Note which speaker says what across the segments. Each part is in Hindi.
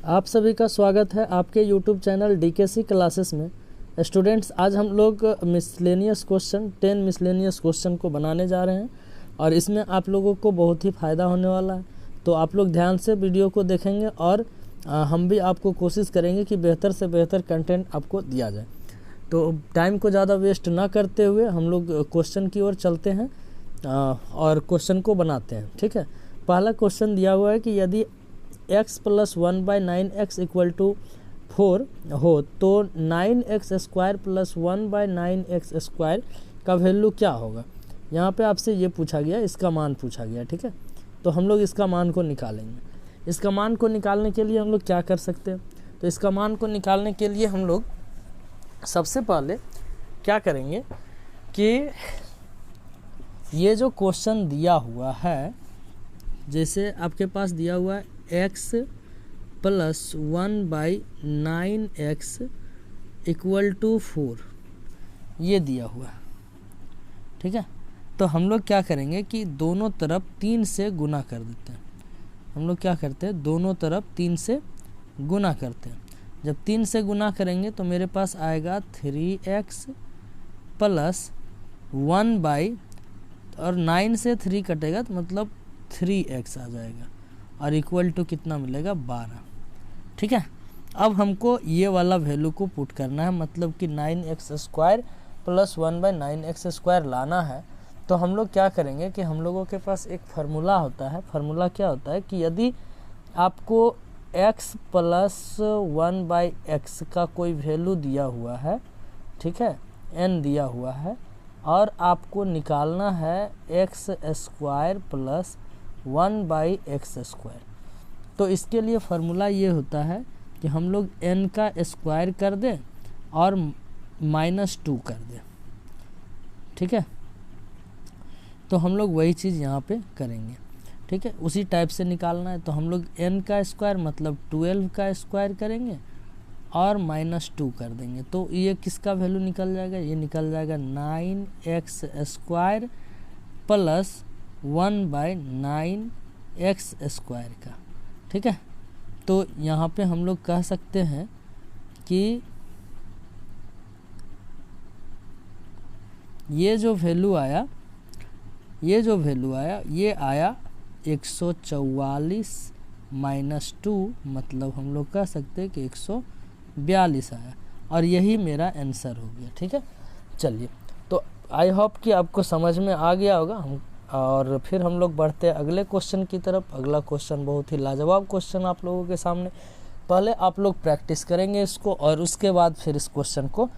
Speaker 1: आप सभी का स्वागत है आपके YouTube चैनल DKC क्लासेस में। स्टूडेंट्स, आज हम लोग मिसलेनियस क्वेश्चन 10 मिसलेनियस क्वेश्चन को बनाने जा रहे हैं और इसमें आप लोगों को बहुत ही फ़ायदा होने वाला है। तो आप लोग ध्यान से वीडियो को देखेंगे और हम भी आपको कोशिश करेंगे कि बेहतर से बेहतर कंटेंट आपको दिया जाए। तो टाइम को ज़्यादा वेस्ट ना करते हुए हम लोग क्वेश्चन की ओर चलते हैं और क्वेश्चन को बनाते हैं। ठीक है, पहला क्वेश्चन दिया हुआ है कि यदि x + 1/9x = 4 हो तो 9x² + 1/9x² का वैल्यू क्या होगा। यहाँ पे आपसे ये पूछा गया, इसका मान पूछा गया। ठीक है, तो हम लोग इसका मान को निकालेंगे। इसका मान को निकालने के लिए हम लोग क्या कर सकते हैं, तो इसका मान को निकालने के लिए हम लोग सबसे पहले क्या करेंगे कि ये जो क्वेश्चन दिया हुआ है, जैसे आपके पास दिया हुआ है x + 1/9x = 4, ये दिया हुआ है। ठीक है, तो हम लोग क्या करेंगे कि दोनों तरफ 3 से गुना कर देते हैं। हम लोग क्या करते हैं, दोनों तरफ 3 से गुना करते हैं। जब 3 से गुना करेंगे तो मेरे पास आएगा 3x + 1 और 9 से 3 कटेगा तो मतलब 3x आ जाएगा और = कितना मिलेगा, 12। ठीक है, अब हमको ये वाला वैल्यू को पुट करना है, मतलब कि 9x² + 1/9x² लाना है। तो हम लोग क्या करेंगे कि हम लोगों के पास एक फार्मूला होता है। फार्मूला क्या होता है कि यदि आपको x + 1/x का कोई वैल्यू दिया हुआ है, ठीक है, n दिया हुआ है, और आपको निकालना है x² + 1/x², तो इसके लिए फार्मूला ये होता है कि हम लोग n का स्क्वायर कर दें और -2 कर दें। ठीक है, तो हम लोग वही चीज़ यहाँ पे करेंगे। ठीक है, उसी टाइप से निकालना है। तो हम लोग n का स्क्वायर मतलब 12 का स्क्वायर करेंगे और -2 कर देंगे, तो ये किसका वैल्यू निकल जाएगा, ये निकल जाएगा 9x² + 1/9x² का। ठीक है, तो यहाँ पे हम लोग कह सकते हैं कि ये जो वैल्यू आया ये आया 144 - 2, मतलब हम लोग कह सकते हैं कि 142 आया और यही मेरा आंसर हो गया। ठीक है, चलिए, तो आई होप कि आपको समझ में आ गया होगा। और फिर हम लोग बढ़ते हैं अगले क्वेश्चन की तरफ। अगला क्वेश्चन बहुत ही लाजवाब क्वेश्चन आप लोगों के सामने। पहले आप लोग प्रैक्टिस करेंगे इसको और उसके बाद फिर इस क्वेश्चन को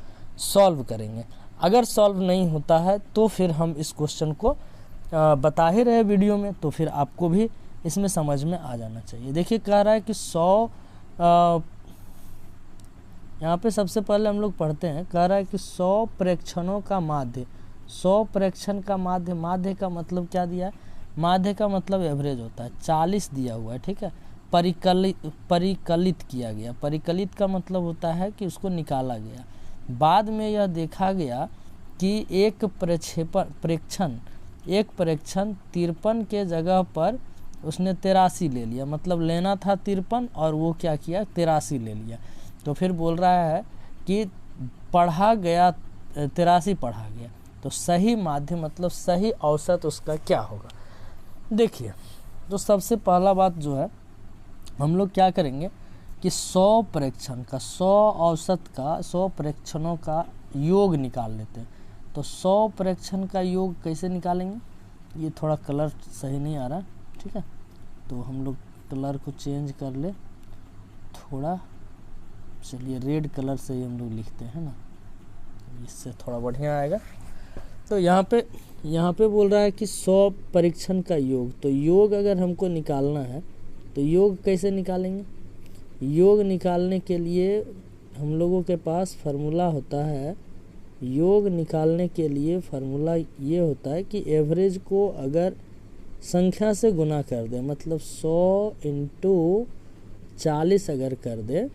Speaker 1: सॉल्व करेंगे। अगर सॉल्व नहीं होता है तो फिर हम इस क्वेश्चन को बता ही रहे वीडियो में, तो फिर आपको भी इसमें समझ में आ जाना चाहिए। देखिए, कह रहा है कि 100, यहाँ पे सबसे पहले हम लोग पढ़ते हैं। कह रहा है कि 100 प्रेक्षणों का माध्य, 100 प्रेक्षण का माध्य, माध्य का मतलब क्या दिया है, माध्य का मतलब एवरेज होता है। 40 दिया हुआ है। ठीक है, परिकलित किया गया, परिकलित का मतलब होता है कि उसको निकाला गया। बाद में यह देखा गया कि एक प्रेक्षण 53 के जगह पर उसने 83 ले लिया, मतलब लेना था 53 और वो क्या किया, 83 ले लिया। तो फिर बोल रहा है कि पढ़ा गया 83 पढ़ा गया, तो सही माध्य मतलब सही औसत उसका क्या होगा। देखिए, तो सबसे पहला बात जो है, हम लोग क्या करेंगे कि 100 प्रेक्षण का, 100 औसत का, 100 प्रेक्षणों का योग निकाल लेते हैं। तो 100 प्रेक्षण का योग कैसे निकालेंगे, ये थोड़ा कलर सही नहीं आ रहा। ठीक है, तो हम लोग कलर को चेंज कर ले थोड़ा, चलिए रेड कलर से ही हम लोग लिखते हैं ना, इससे थोड़ा बढ़िया आएगा। तो यहाँ पे बोल रहा है कि 100 परीक्षण का योग, तो योग अगर हमको निकालना है तो योग कैसे निकालेंगे। योग निकालने के लिए हम लोगों के पास फार्मूला होता है। योग निकालने के लिए फार्मूला ये होता है कि एवरेज को अगर संख्या से गुना कर दे, मतलब 100 × 40 अगर कर दे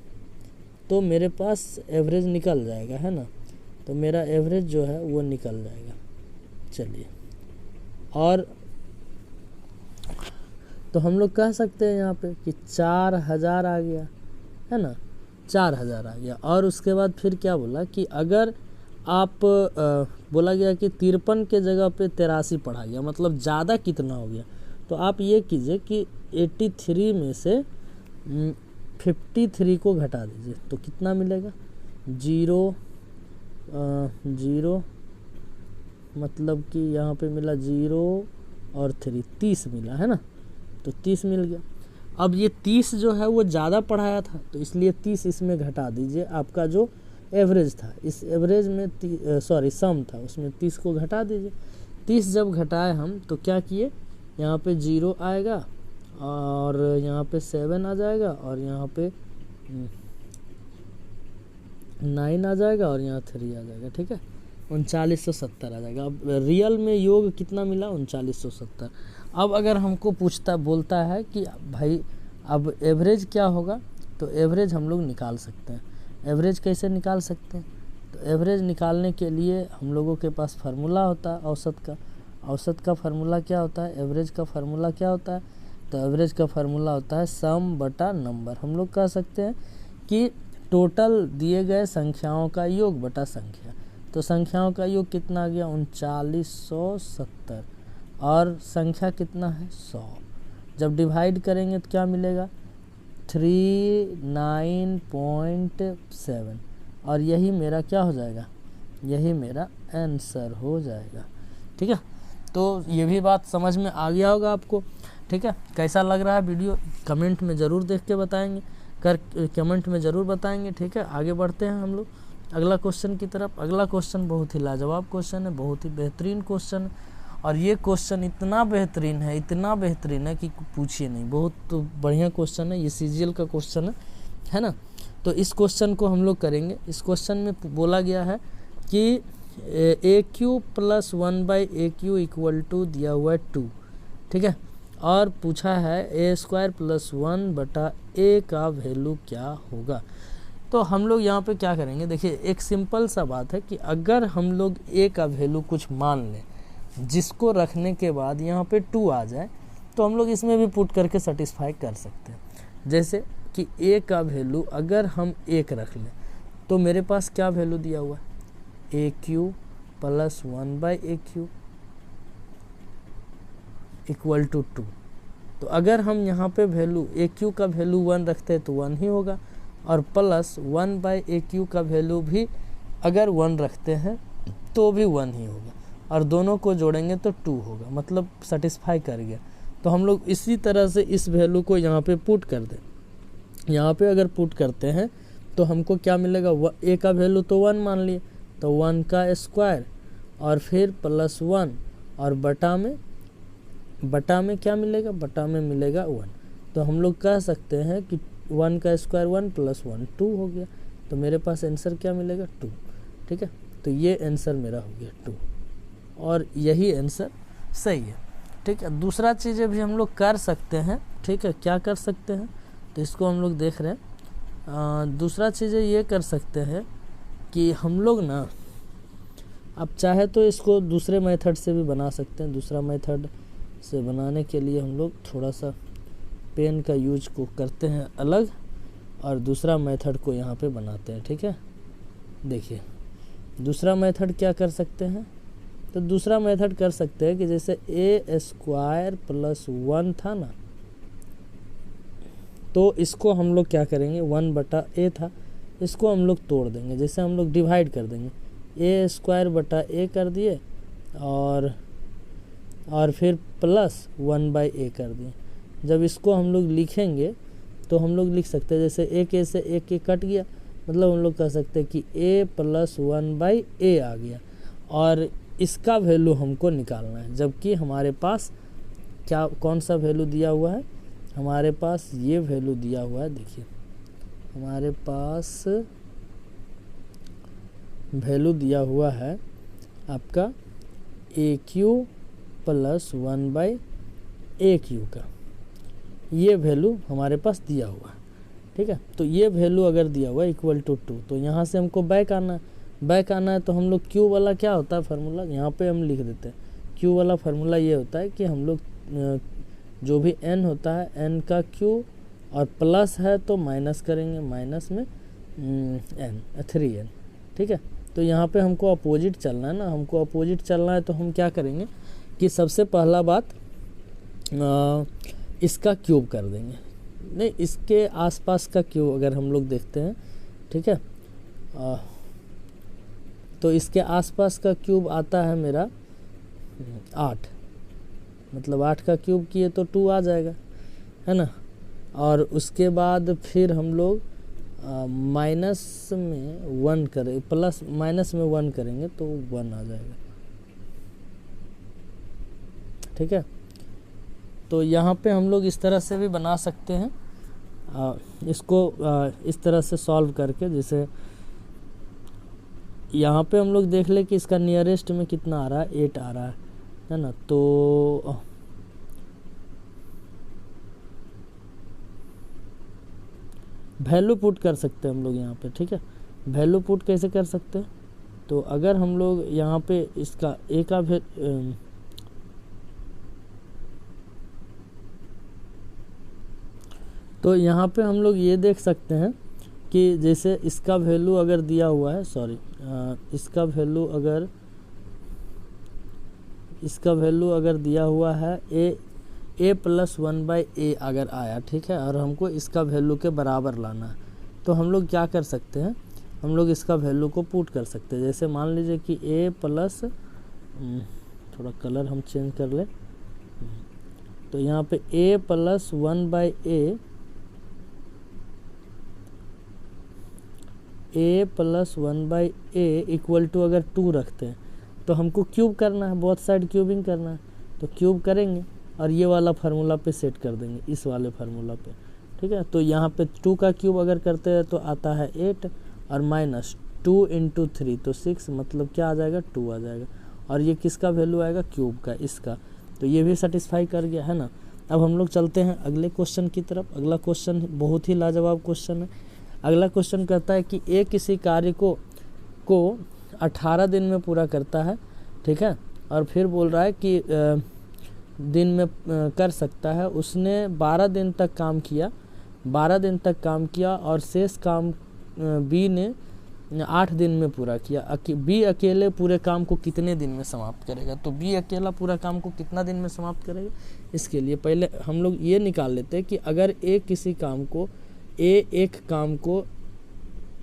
Speaker 1: तो मेरे पास एवरेज निकल जाएगा, है ना। तो मेरा एवरेज जो है वो निकल जाएगा। चलिए, और तो हम लोग कह सकते हैं यहाँ पे कि 4000 आ गया। है ना, 4000 आ गया। और उसके बाद फिर क्या बोला कि अगर आप बोला गया कि 53 के जगह पे 83 पढ़ा गया, मतलब ज़्यादा कितना हो गया। तो आप ये कीजिए कि 83 में से 53 को घटा दीजिए, तो कितना मिलेगा, 0 मतलब कि यहाँ पे मिला 0 और 3, 30 मिला, है ना, तो 30 मिल गया। अब ये 30 जो है वो ज़्यादा पढ़ाया था, तो इसलिए 30 इसमें घटा दीजिए। आपका जो एवरेज था, इस एवरेज में सम था, उसमें 30 को घटा दीजिए। 30 जब घटाए हम तो क्या किए, यहाँ पे 0 आएगा और यहाँ पे 7 आ जाएगा और यहाँ पे 9 आ जाएगा और यहाँ 3 आ जाएगा, ठीक है, 3970 आ जाएगा। अब रियल में योग कितना मिला, 3970। अब अगर हमको बोलता है कि भाई अब एवरेज क्या होगा, तो एवरेज हम लोग निकाल सकते हैं। एवरेज कैसे निकाल सकते हैं, तो एवरेज निकालने के लिए हम लोगों के पास फार्मूला होता है औसत का। औसत का फार्मूला क्या होता है, एवरेज का फार्मूला क्या होता है, तो एवरेज का फार्मूला होता है सम बटा नंबर। हम लोग कह सकते हैं कि टोटल दिए गए संख्याओं का योग बटा संख्या। तो संख्याओं का योग कितना आ गया, 3970, और संख्या कितना है, 100। जब डिवाइड करेंगे तो क्या मिलेगा, 39.7, और यही मेरा क्या हो जाएगा, यही मेरा आंसर हो जाएगा। ठीक है, तो ये भी बात समझ में आ गया होगा आपको। ठीक है, कैसा लग रहा है वीडियो कमेंट में ज़रूर देख के बताएंगे, कमेंट में ज़रूर बताएंगे। ठीक है, आगे बढ़ते हैं हम लोग अगला क्वेश्चन की तरफ। अगला क्वेश्चन बहुत ही लाजवाब क्वेश्चन है, बहुत ही बेहतरीन क्वेश्चन है, और ये क्वेश्चन इतना बेहतरीन है कि पूछिए नहीं, बहुत तो बढ़िया क्वेश्चन है। ये सीजीएल का क्वेश्चन है ना। तो इस क्वेश्चन को हम लोग करेंगे। इस क्वेश्चन में बोला गया है कि AQ + 1/AQ = दिया हुआ है 2। ठीक है, और पूछा है A² + 1/A का वैल्यू क्या होगा। तो हम लोग यहाँ पे क्या करेंगे, देखिए एक सिंपल सा बात है कि अगर हम लोग A का वैल्यू कुछ मान लें, जिसको रखने के बाद यहाँ पे 2 आ जाए, तो हम लोग इसमें भी पुट करके सेटिस्फाई कर सकते हैं। जैसे कि A का वैल्यू अगर हम 1 रख लें, तो मेरे पास क्या वैल्यू दिया हुआ है, AQ + 1/AQ = 2। तो अगर हम यहाँ पे वैल्यू AQ का वैल्यू 1 रखते हैं तो 1 ही होगा, और प्लस 1/AQ का वैल्यू भी अगर 1 रखते हैं तो भी 1 ही होगा, और दोनों को जोड़ेंगे तो 2 होगा, मतलब सेटिस्फाई कर गया। तो हम लोग इसी तरह से इस वैल्यू को यहाँ पे पुट कर दें। यहाँ पे अगर पुट करते हैं तो हमको क्या मिलेगा, A का वैल्यू तो 1 मान लिए, तो 1 का स्क्वायर और फिर प्लस 1, और बटा में क्या मिलेगा, बटा में मिलेगा 1। तो हम लोग कह सकते हैं कि 1 का स्क्वायर 1 + 1 2 हो गया। तो मेरे पास आंसर क्या मिलेगा, 2। ठीक है, तो ये आंसर मेरा हो गया 2, और यही आंसर सही है। ठीक है, दूसरा चीज़ें भी हम लोग कर सकते हैं। ठीक है, क्या कर सकते हैं, तो इसको हम लोग देख रहे हैं। दूसरा चीज़ें ये कर सकते हैं कि हम लोग ना, अब चाहे तो इसको दूसरे मेथड से भी बना सकते हैं। दूसरा मेथड से बनाने के लिए हम लोग थोड़ा सा पेन का यूज को करते हैं अलग, और दूसरा मेथड को यहाँ पे बनाते हैं। ठीक है, देखिए दूसरा मेथड क्या कर सकते हैं, तो दूसरा मेथड कर सकते हैं कि जैसे A² + 1 था ना, तो इसको हम लोग क्या करेंगे, 1/A था, इसको हम लोग तोड़ देंगे। जैसे हम लोग डिवाइड कर देंगे, A² A कर दिए, और फिर प्लस 1/A कर दिए। जब इसको हम लोग लिखेंगे तो हम लोग लिख सकते हैं, जैसे एक A से एक A कट गया, मतलब हम लोग कह सकते हैं कि A + 1/A आ गया, और इसका वैल्यू हमको निकालना है। जबकि हमारे पास कौन सा वैल्यू दिया हुआ है, हमारे पास ये वैल्यू दिया हुआ है। देखिए हमारे पास वैल्यू दिया हुआ है आपका AQ + 1/AQ का, ये वैल्यू हमारे पास दिया हुआ है। ठीक है, तो ये वैल्यू अगर दिया हुआ है = 2, तो यहाँ से हमको बैक आना है। तो हम लोग Q वाला क्या होता है फार्मूला, यहाँ पे हम लिख देते हैं। Q वाला फार्मूला ये होता है कि हम लोग जो भी n होता है, n का Q और प्लस है तो माइनस करेंगे, माइनस में n 3n, ठीक है। तो यहाँ पे हमको अपोजिट चलना है ना, हमको अपोजिट चलना है तो हम क्या करेंगे कि सबसे पहला बात इसका क्यूब कर देंगे, नहीं इसके आसपास का क्यूब अगर हम लोग देखते हैं, ठीक है, तो इसके आसपास का क्यूब आता है मेरा 8, मतलब 8 का क्यूब किए तो 2 आ जाएगा, है ना। और उसके बाद फिर हम लोग माइनस में 1 करें, प्लस माइनस में 1 करेंगे तो 1 आ जाएगा, ठीक है। तो यहाँ पे हम लोग इस तरह से भी बना सकते हैं, इसको इस तरह से सॉल्व करके, जैसे यहाँ पे हम लोग देख ले कि इसका नियरेस्ट में कितना आ रहा है, 8 आ रहा है ना। तो वैल्यू पुट कर सकते हैं हम लोग यहाँ पे, ठीक है। वैल्यू पुट कैसे कर सकते हैं, तो अगर हम लोग यहाँ पे इसका ए का तो यहाँ पे हम लोग ये देख सकते हैं कि जैसे इसका वैल्यू अगर दिया हुआ है, इसका वैल्यू अगर दिया हुआ है a प्लस 1/a अगर आया, ठीक है, और हमको इसका वैल्यू के बराबर लाना है, तो हम लोग क्या कर सकते हैं, हम लोग इसका वैल्यू को पुट कर सकते हैं। जैसे मान लीजिए कि a प्लस, थोड़ा कलर हम चेंज कर ले, तो यहाँ पे a plus 1/a, a plus 1/a equal to अगर 2 रखते हैं तो हमको क्यूब करना है, बहुत साइड क्यूबिंग करना है, तो क्यूब करेंगे और ये वाला फार्मूला पे सेट कर देंगे, इस वाले फार्मूला पे, ठीक है। तो यहाँ पे 2 का क्यूब अगर करते हैं तो आता है 8 और माइनस 2 × 3 तो 6, मतलब क्या आ जाएगा, 2 आ जाएगा। और ये किसका वैल्यू आएगा, क्यूब का, इसका। तो ये भी सेटिस्फाई कर गया, है ना। अब हम लोग चलते हैं अगले क्वेश्चन की तरफ। अगला क्वेश्चन बहुत ही लाजवाब क्वेश्चन है। अगला क्वेश्चन कहता है कि ए किसी कार्य को 18 दिन में पूरा करता है, ठीक है, और फिर बोल रहा है कि दिन में कर सकता है। उसने 12 दिन तक काम किया और शेष काम बी ने 8 दिन में पूरा किया। बी अकेले पूरे काम को कितने दिन में समाप्त करेगा, तो बी अकेला पूरा काम को कितना दिन में समाप्त करेगा, इसके लिए पहले हम लोग ये निकाल लेते हैं कि अगर ए किसी काम को एक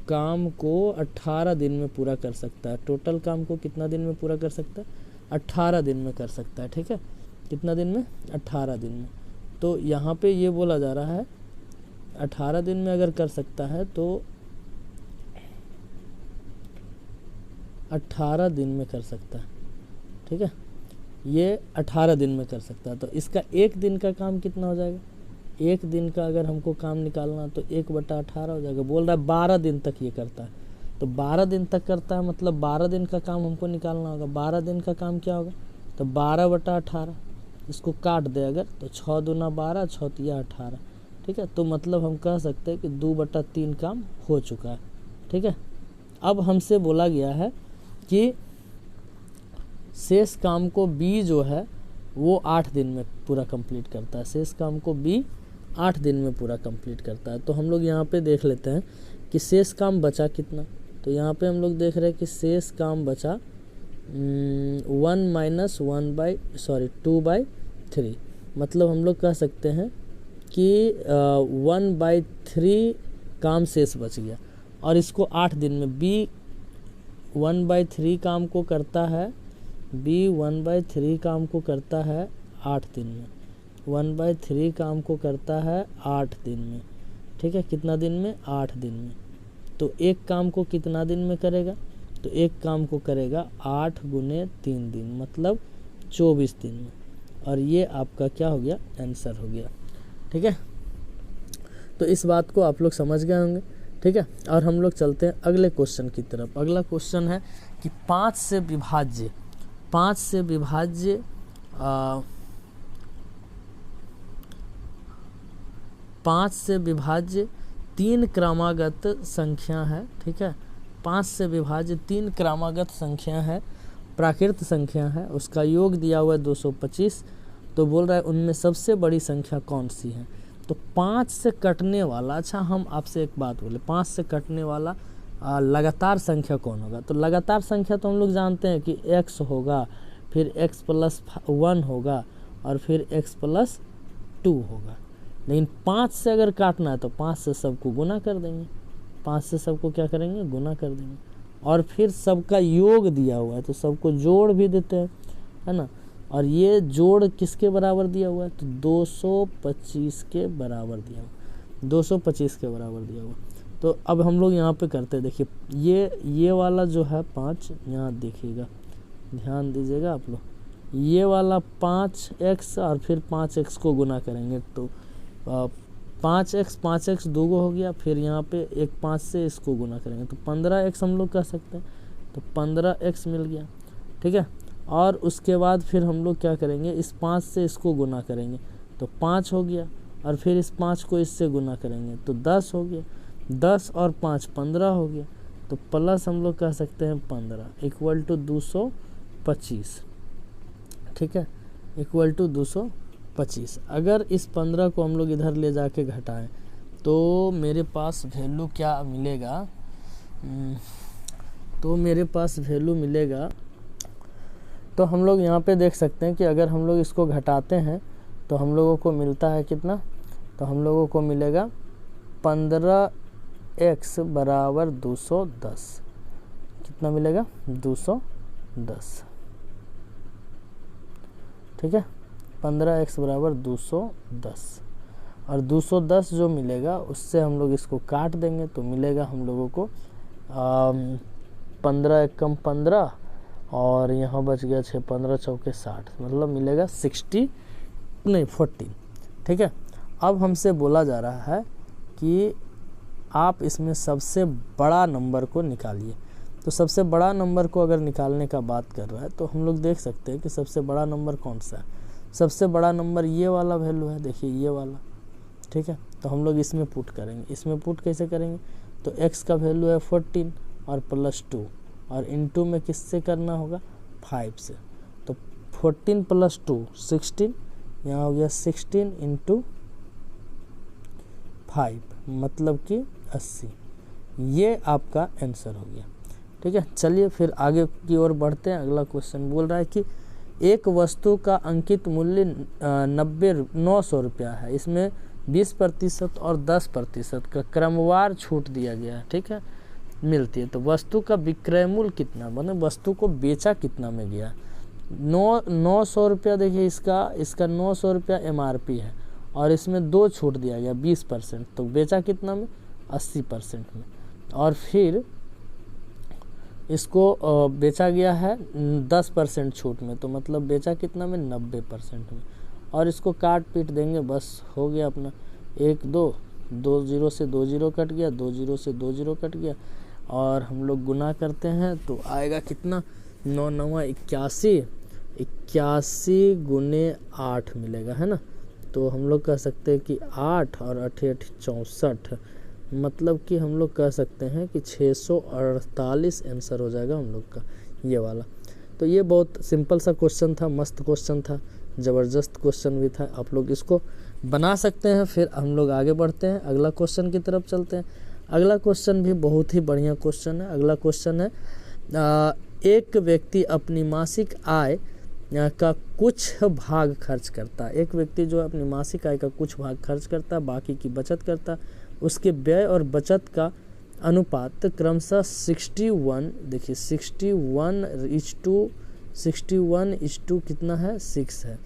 Speaker 1: काम को 18 दिन में पूरा कर सकता है, टोटल काम को कितना दिन में पूरा कर सकता है, 18 दिन में कर सकता है, ठीक है। कितना दिन में, 18 दिन में। तो यहाँ पे ये बोला जा रहा है 18 दिन में अगर कर सकता है तो 18 दिन में कर सकता है, ठीक है, ये 18 दिन में कर सकता है। तो इसका एक दिन का काम कितना हो जाएगा, एक दिन का अगर हमको काम निकालना तो 1/18 हो जाएगा। बोल रहा है 12 दिन तक ये करता है, तो 12 दिन तक करता है, मतलब 12 दिन का काम हमको निकालना होगा। 12 दिन का काम क्या होगा, तो 12/18, इसको काट दे अगर तो 6 दूना 12, 6 तिया 18, ठीक है। तो मतलब हम कह सकते हैं कि 2/3 काम हो चुका है, ठीक है। अब हमसे बोला गया है कि शेष काम को बी जो है वो 8 दिन में पूरा कंप्लीट करता है, शेष काम को बी 8 दिन में पूरा कंप्लीट करता है। तो हम लोग यहाँ पे देख लेते हैं कि शेष काम बचा कितना। तो यहाँ पे हम लोग देख रहे हैं कि शेष काम बचा 2/3, मतलब हम लोग कह सकते हैं कि 1/3 काम शेष बच गया। और इसको 8 दिन में बी 1/3 काम को करता है, बी 1/3 काम को करता है 8 दिन में, 1/3 काम को करता है 8 दिन में, ठीक है। कितना दिन में, 8 दिन में। तो एक काम को कितना दिन में करेगा, तो एक काम को करेगा 8 × 3 दिन, मतलब 24 दिन में। और ये आपका क्या हो गया, आंसर हो गया, ठीक है। तो इस बात को आप लोग समझ गए होंगे, ठीक है। और हम लोग चलते हैं अगले क्वेश्चन की तरफ। अगला क्वेश्चन है कि 5 से विभाज्य 3 क्रमागत संख्या है, ठीक है। 5 से विभाज्य 3 क्रमागत संख्या है, प्राकृत संख्या है, उसका योग दिया हुआ है 225। तो बोल रहा है उनमें सबसे बड़ी संख्या कौन सी है। तो 5 से कटने वाला, अच्छा हम आपसे एक बात बोले, 5 से कटने वाला लगातार संख्या कौन होगा? तो लगातार संख्या तो हम लोग जानते हैं कि x होगा, फिर x प्लस 1 होगा और फिर x प्लस 2 होगा। लेकिन 5 से अगर काटना है तो 5 से सबको गुना कर देंगे, 5 से सबको क्या करेंगे? गुना कर देंगे। और फिर सबका योग दिया हुआ है तो सबको जोड़ भी देते हैं, है ना। और ये जोड़ किसके बराबर दिया हुआ है? तो 225 के बराबर दिया हुआ, 225 के बराबर दिया हुआ। तो अब हम लोग यहाँ पे करते हैं, देखिए ये वाला जो है 5, यहाँ देखिएगा, ध्यान दीजिएगा आप लोग, ये वाला 5x और फिर 5x को गुना करेंगे तो 5x 2 हो गया, फिर यहाँ पे एक 5 से इसको गुना करेंगे तो 15x हम लोग कह सकते हैं, तो 15x मिल गया, ठीक है। और उसके बाद फिर हम लोग क्या करेंगे? इस 5 से इसको गुना करेंगे तो 5 हो गया, और फिर इस 5 को इससे गुना करेंगे तो 10 हो गया, 10 और 5 15 हो गया, तो प्लस हम लोग कह सकते हैं 15 इक्वल टू 225, ठीक है, इक्वल टू 225। अगर इस 15 को हम लोग इधर ले जाके घटाएं तो मेरे पास वैल्यू क्या मिलेगा? तो मेरे पास वैल्यू मिलेगा, तो हम लोग यहाँ पे देख सकते हैं कि अगर हम लोग इसको घटाते हैं तो हम लोगों को मिलता है कितना? तो हम लोगों को मिलेगा 15x बराबर 210। कितना मिलेगा? 210, ठीक है, 15x बराबर 210। और 210 जो मिलेगा उससे हम लोग इसको काट देंगे तो मिलेगा हम लोगों को 15 एकम 15 और यहाँ बच गया 6, 15 चौके 60, मतलब मिलेगा 14, ठीक है। अब हमसे बोला जा रहा है कि आप इसमें सबसे बड़ा नंबर को निकालिए। तो सबसे बड़ा नंबर को अगर निकालने का बात कर रहा है तो हम लोग देख सकते हैं कि सबसे बड़ा नंबर कौन सा है। सबसे बड़ा नंबर ये वाला वैल्यू है, देखिए ये वाला, ठीक है। तो हम लोग इसमें पुट करेंगे। इसमें पुट कैसे करेंगे? तो x का वैल्यू है 14 और प्लस 2 और इनटू में किससे करना होगा? 5 से। तो 14 प्लस 2 16, यहाँ हो गया 16 इंटू 5 मतलब कि 80। ये आपका आंसर हो गया, ठीक है। चलिए फिर आगे की ओर बढ़ते हैं। अगला क्वेश्चन बोल रहा है कि एक वस्तु का अंकित मूल्य 900 रुपया है, इसमें 20% और 10% का क्रमवार छूट दिया गया है, ठीक है, मिलती है। तो वस्तु का विक्रय मूल्य कितना, मतलब वस्तु को बेचा कितना में गया? 900 रुपया। देखिए इसका 900 रुपया MRP है और इसमें 2 छूट दिया गया 20%, तो बेचा कितना में? 80% में। और फिर इसको बेचा गया है 10% छूट में, तो मतलब बेचा कितना में? 90% में। और इसको काट पीट देंगे, बस हो गया अपना 1 2 2 0 से 2 0 कट गया, 2 0 से 2 0 कट गया, और हम लोग गुना करते हैं तो आएगा कितना? 9 9 81, 81 गुने 8 मिलेगा, है ना। तो हम लोग कह सकते हैं कि 8 और 8 8 64, मतलब कि हम लोग कह सकते हैं कि 648 आंसर हो जाएगा हम लोग का ये वाला। तो ये बहुत सिंपल सा क्वेश्चन था, मस्त क्वेश्चन था, ज़बरदस्त क्वेश्चन भी था। आप लोग इसको बना सकते हैं। फिर हम लोग आगे बढ़ते हैं, अगला क्वेश्चन की तरफ चलते हैं। अगला क्वेश्चन भी बहुत ही बढ़िया क्वेश्चन है। अगला क्वेश्चन है एक व्यक्ति अपनी मासिक आय का कुछ भाग खर्च करता है। एक व्यक्ति जो अपनी मासिक आय का कुछ भाग खर्च करता है, बाकी की बचत करता है। उसके व्यय और बचत का अनुपात क्रमशः 61, देखिए 61:61 कितना है? 6 है,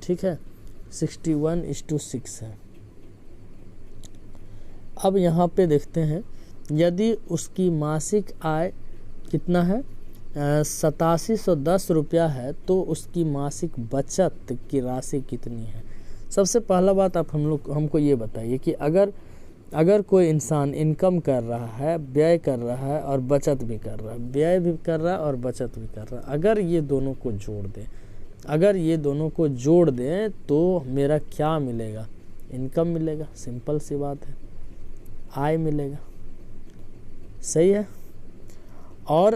Speaker 1: ठीक है, 61:6 है। अब यहाँ पे देखते हैं, यदि उसकी मासिक आय कितना है? 8710 रुपया है, तो उसकी मासिक बचत की राशि कितनी है? सबसे पहला बात आप हमको ये बताइए कि अगर कोई इंसान इनकम कर रहा है, व्यय कर रहा है और बचत भी कर रहा है, व्यय भी कर रहा है और बचत भी कर रहा है, अगर ये दोनों को जोड़ दें तो मेरा क्या मिलेगा? इनकम मिलेगा, सिंपल सी बात है, आय मिलेगा, सही है। और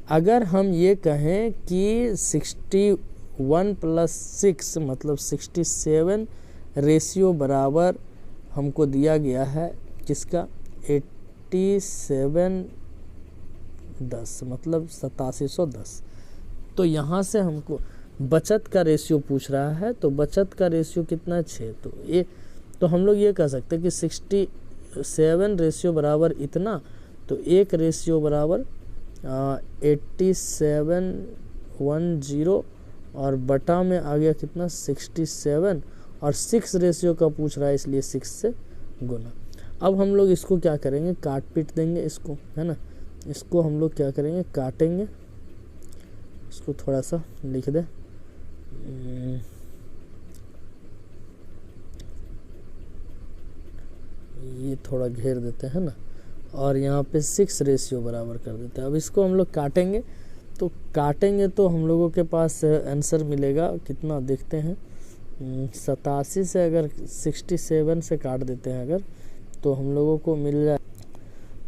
Speaker 1: अगर हम ये कहें कि 61 + 6 मतलब 67 रेशियो बराबर हमको दिया गया है किसका, 8710 मतलब 8710। तो यहाँ से हमको बचत का रेशियो पूछ रहा है, तो बचत का रेशियो कितना है 6। तो हम लोग ये कह सकते हैं कि 67 रेशियो बराबर इतना, तो 1 रेशियो बराबर 8710 और बटा में आ गया कितना 67, और 6 रेशियो का पूछ रहा है इसलिए 6 से गुना। अब हम लोग इसको क्या करेंगे, काट पीट देंगे इसको, है ना। इसको हम लोग क्या करेंगे, काटेंगे। इसको थोड़ा सा लिख दे, ये थोड़ा घेर देते हैं ना, और यहाँ पे 6 रेशियो बराबर कर देते हैं। अब इसको हम लोग काटेंगे, तो काटेंगे तो हम लोगों के पास आंसर मिलेगा कितना, देखते हैं। 87 से अगर 67 से काट देते हैं अगर, तो हम लोगों को मिल जाए।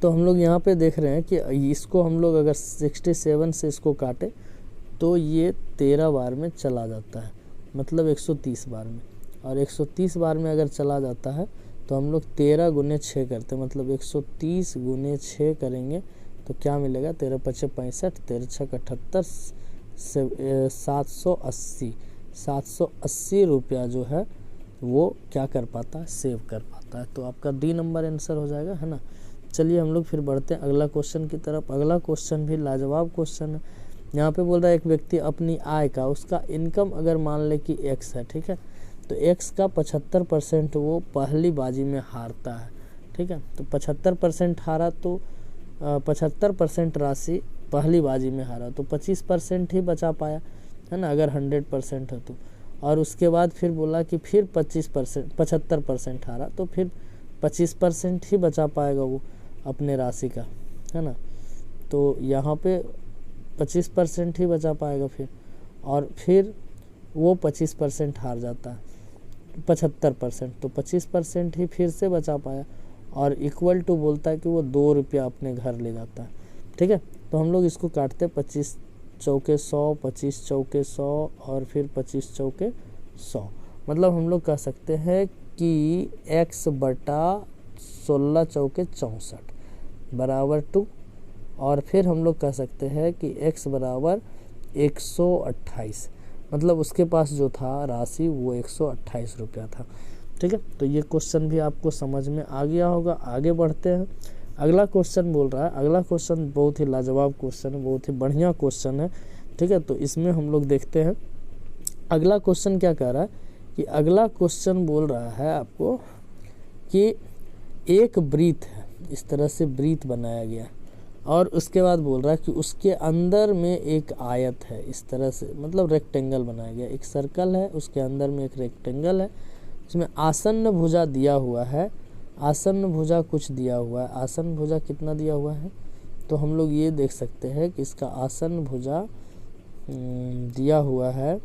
Speaker 1: तो हम लोग यहाँ पे देख रहे हैं कि इसको हम लोग अगर 67 से इसको काटे तो ये 13 बार में चला जाता है, मतलब 130 बार में। और 130 बार में अगर चला जाता है तो हम लोग 13 गुने 6 करते हैं, मतलब 130 गुने 6 करेंगे तो क्या मिलेगा, 13 पचे 65, 13 छक 78, 780 रुपया जो है वो क्या कर पाता है, सेव कर पाता है। तो आपका डी नंबर आंसर हो जाएगा, है ना। चलिए हम लोग फिर बढ़ते हैं अगला क्वेश्चन की तरफ। अगला क्वेश्चन भी लाजवाब क्वेश्चन है। यहाँ पे बोल रहा है एक व्यक्ति अपनी आय का, उसका इनकम अगर मान ले कि x है, ठीक है, तो x का 75% वो पहली बाजी में हारता है, ठीक है। तो 75% हारा, तो 75% राशि पहली बाजी में हारा, तो 25% ही बचा पाया, है ना, अगर 100% है तो। और उसके बाद फिर बोला कि फिर 75% हारा, तो फिर 25% ही बचा पाएगा वो अपने राशि का, है ना। तो यहाँ पे 25% ही बचा पाएगा फिर, और फिर वो 25% हार जाता है, 75%, तो 25% ही फिर से बचा पाया, और इक्वल टू बोलता है कि वो 2 रुपया अपने घर ले जाता है, ठीक है। तो हम लोग इसको काटते, 25 चौके 100, 25 चौके 100 और फिर 25 चौके 100, मतलब हम लोग कह सकते हैं कि x बटा 16 चौके 64 बराबर 2, और फिर हम लोग कह सकते हैं कि x बराबर 128, मतलब उसके पास जो था राशि वो 128 रुपया था, ठीक है। तो ये क्वेश्चन भी आपको समझ में आ गया होगा। आगे बढ़ते हैं। अगला क्वेश्चन बोल रहा है, अगला क्वेश्चन बहुत ही लाजवाब क्वेश्चन है, बहुत ही बढ़िया क्वेश्चन है, ठीक है। तो इसमें हम लोग देखते हैं अगला क्वेश्चन क्या कह रहा है, कि अगला क्वेश्चन बोल रहा है आपको कि एक वृत्त है, इस तरह से वृत्त बनाया गया, और उसके बाद बोल रहा है कि उसके अंदर में एक आयत है, इस तरह से, मतलब रेक्टेंगल बनाया गया। एक सर्कल है, उसके अंदर में एक रेक्टेंगल है, उसमें आसन्न भुजा दिया हुआ है, आसन्न भुजा कुछ दिया हुआ है। आसन्न भुजा कितना दिया हुआ है, तो हम लोग ये देख सकते हैं कि इसका आसन्न भुजा दिया हुआ है,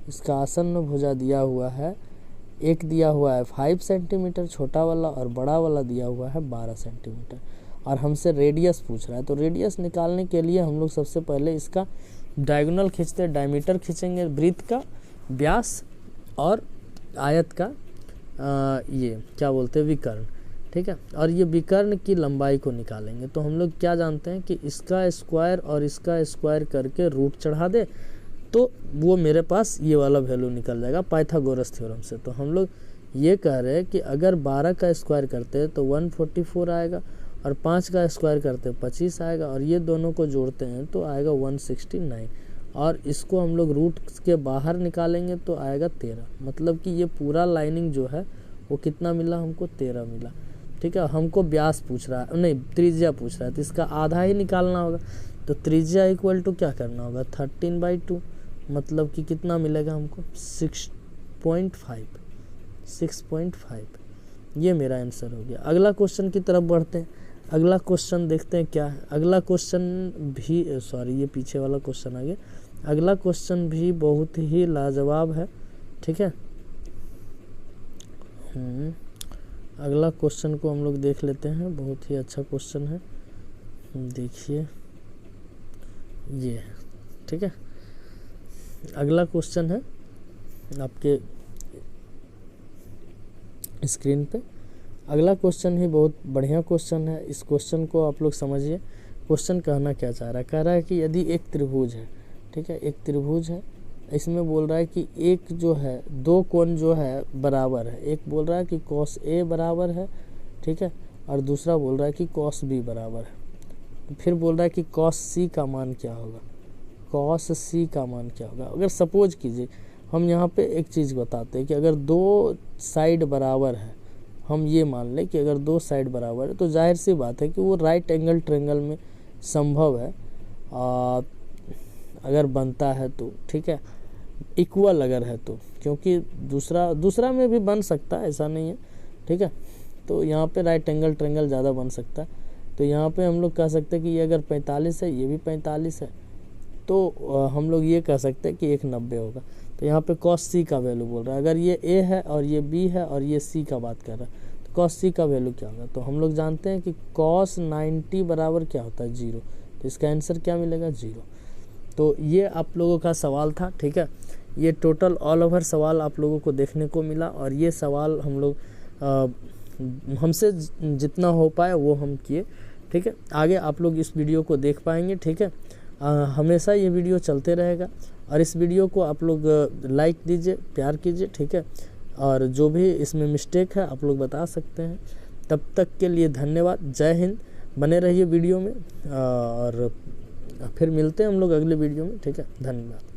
Speaker 1: इसका आसन्न भुजा दिया हुआ है, एक दिया हुआ है 5 सेंटीमीटर छोटा वाला, और बड़ा वाला दिया हुआ है 12 सेंटीमीटर, और हमसे रेडियस पूछ रहा है। तो रेडियस निकालने के लिए हम लोग सबसे पहले इसका डायगोनल खींचते हैं, डायमीटर खींचेंगे वृत्त का, व्यास और आयत का ये क्या बोलते हैं, विकर्ण, ठीक है। और ये विकर्ण की लंबाई को निकालेंगे। तो हम लोग क्या जानते हैं कि इसका स्क्वायर और इसका स्क्वायर करके रूट चढ़ा दे तो वो मेरे पास ये वाला वैल्यू निकल जाएगा पाइथागोरस थ्योरम से। तो हम लोग ये कह रहे हैं कि अगर 12 का स्क्वायर करते हैं तो 144 आएगा, और 5 का स्क्वायर करते हैं 25 आएगा, और ये दोनों को जोड़ते हैं तो आएगा 169, और इसको हम लोग रूट के बाहर निकालेंगे तो आएगा 13। मतलब कि ये पूरा लाइनिंग जो है वो कितना मिला हमको, 13 मिला, ठीक है। हमको व्यास पूछ रहा है, नहीं त्रिज्या पूछ रहा है, तो इसका आधा ही निकालना होगा। तो त्रिज्या इक्वल टू क्या करना होगा, 13/2, मतलब कि कितना मिलेगा हमको 6.5। ये मेरा आंसर हो गया। अगला क्वेश्चन की तरफ बढ़ते हैं। अगला क्वेश्चन देखते हैं क्या है। अगला क्वेश्चन भी ये पीछे वाला क्वेश्चन आ गया। अगला क्वेश्चन भी बहुत ही लाजवाब है, ठीक है। अगला क्वेश्चन को हम लोग देख लेते हैं, बहुत ही अच्छा क्वेश्चन है, देखिए ये है, ठीक है। अगला क्वेश्चन है आपके स्क्रीन पे। अगला क्वेश्चन ही बहुत बढ़िया क्वेश्चन है, इस क्वेश्चन को आप लोग समझिए। क्वेश्चन कहना क्या चाह रहा है, कह रहा है कि यदि एक त्रिभुज है, ठीक है, एक त्रिभुज है, इसमें बोल रहा है कि एक जो है दो कोण जो है बराबर है। एक बोल रहा है कि cos A बराबर है, ठीक है, और दूसरा बोल रहा है कि cos B बराबर है। तो फिर बोल रहा है कि cos C का मान क्या होगा, cos C का मान क्या होगा। अगर सपोज कीजिए, हम यहाँ पे एक चीज़ बताते हैं कि अगर दो साइड बराबर है, हम ये मान लें कि अगर दो साइड बराबर है, तो जाहिर सी बात है कि वो राइट एंगल ट्रायंगल में संभव है अगर बनता है तो, ठीक है, इक्वल अगर है तो, क्योंकि दूसरा में भी बन सकता है, ऐसा नहीं है, ठीक है। तो यहाँ पे राइट एंगल ट्रायंगल ज़्यादा बन सकता है। तो यहाँ पे हम लोग कह सकते हैं कि ये अगर 45 है, ये भी 45 है, तो हम लोग ये कह सकते हैं कि एक 90 होगा। तो यहाँ पे cos C का वैल्यू बोल रहा है, अगर ये A है और ये B है और ये C का बात कर रहा है, तो cos C का वैल्यू क्या होगा। तो हम लोग जानते हैं कि cos 90 बराबर क्या होता है, 0। तो इसका आंसर क्या मिलेगा, 0। तो ये आप लोगों का सवाल था, ठीक है। ये टोटल ऑल ओवर सवाल आप लोगों को देखने को मिला, और ये सवाल हम लोग हमसे जितना हो पाए वो हम किए, ठीक है। आगे आप लोग इस वीडियो को देख पाएंगे, ठीक है। हमेशा ये वीडियो चलते रहेगा, और इस वीडियो को आप लोग लाइक दीजिए, प्यार कीजिए, ठीक है। और जो भी इसमें मिस्टेक है आप लोग बता सकते हैं। तब तक के लिए धन्यवाद, जय हिंद। बने रहिए वीडियो में, और फिर मिलते हैं हम लोग अगले वीडियो में, ठीक है। धन्यवाद।